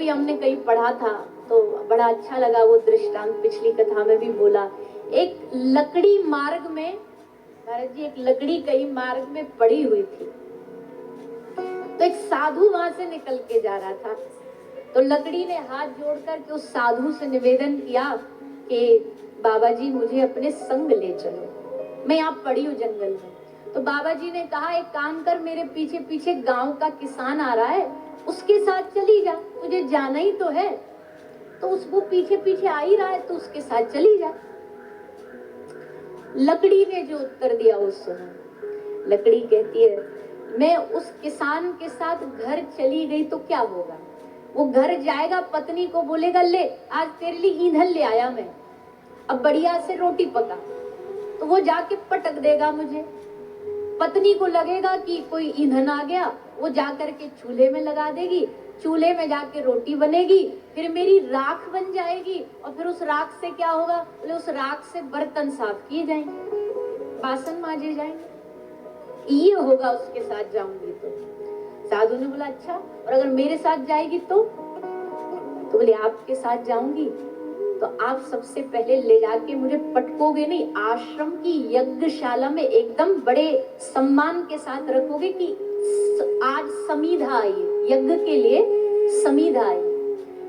कभी हमने कहीं पढ़ा था तो बड़ा अच्छा लगा वो दृष्टांत, पिछली कथा में भी बोला। एक लकड़ी मार्ग में, महाराज जी, एक लकड़ी कहीं मार्ग में पड़ी हुई थी, तो एक साधु वहां से निकल के जा रहा था। तो लकड़ी ने हाथ जोड़कर के उस साधु से निवेदन किया कि बाबा जी मुझे अपने संग ले चलो, मैं यहाँ पड़ी हूँ जंगल में। तो बाबा जी ने कहा एक काम कर, मेरे पीछे पीछे गांव का किसान आ रहा है, उसके साथ चली जा, तुझे जाना ही तो है, तो उसको पीछे पीछे आ ही रहा है तो उसके साथ चली जा। लकड़ी ने जो उत्तर दिया वो सुनो। लकड़ी कहती है मैं उस किसान के साथ घर चली गई तो क्या होगा? वो घर जाएगा, पत्नी को बोलेगा ले आज तेरे लिए ईंधन ले आया मैं, अब बढ़िया से रोटी पका, तो वो जाके पटक देगा मुझे। पत्नी को लगेगा कि कोई ईंधन आ गया, वो जाकर के चूल्हे में लगा देगी, चूल्हे में जाके रोटी बनेगी, फिर मेरी राख बन जाएगी, और फिर उस राख से क्या होगा? बोले उस राख से बर्तन साफ किए जाएंगे, बासन माजे जाएंगे, ये होगा उसके साथ जाऊंगी तो। साधु ने बोला अच्छा, और अगर मेरे साथ जाएगी तो बोले आपके साथ जाऊंगी तो आप सबसे पहले ले जाके मुझे पटकोगे नहीं, आश्रम की यज्ञशाला में एकदम बड़े सम्मान के साथ रखोगे कि आज समीधा आई, यज्ञ के लिए समीधा आई।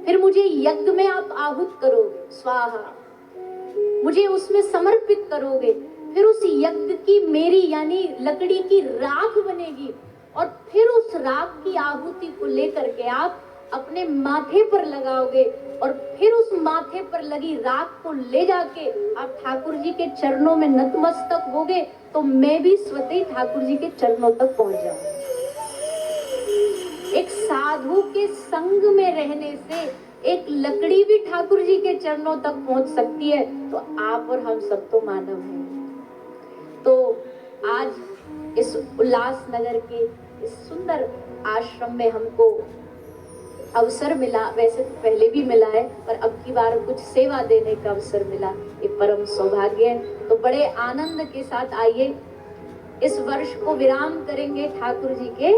फिर मुझे यज्ञ में आप आहुत करोगे, स्वाहा, मुझे उसमें समर्पित करोगे, फिर उस यज्ञ की मेरी यानी लकड़ी की राख बनेगी, और फिर उस राख की आहुति को लेकर के आप अपने माथे पर लगाओगे, और फिर उस माथे पर लगी राख को ले जाके आप ठाकुर जी के चरणों में नतमस्तक होगे, तो मैं भी स्वतः ही ठाकुर जी के चरणों तक पहुंच जाऊंगी। एक साधु के संग में रहने से एक लकड़ी भी ठाकुर जी के चरणों तक पहुंच सकती है, तो आप और हम सब तो मानव हैं। तो आज इस उल्लासनगर के इस सुंदर आश्रम में हमको अवसर मिला, वैसे तो पहले भी मिला है, पर अब की बार कुछ सेवा देने का अवसर मिला, ये परम सौभाग्य है। तो बड़े आनंद के साथ आइए इस वर्ष को विराम करेंगे ठाकुर जी के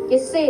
किससे?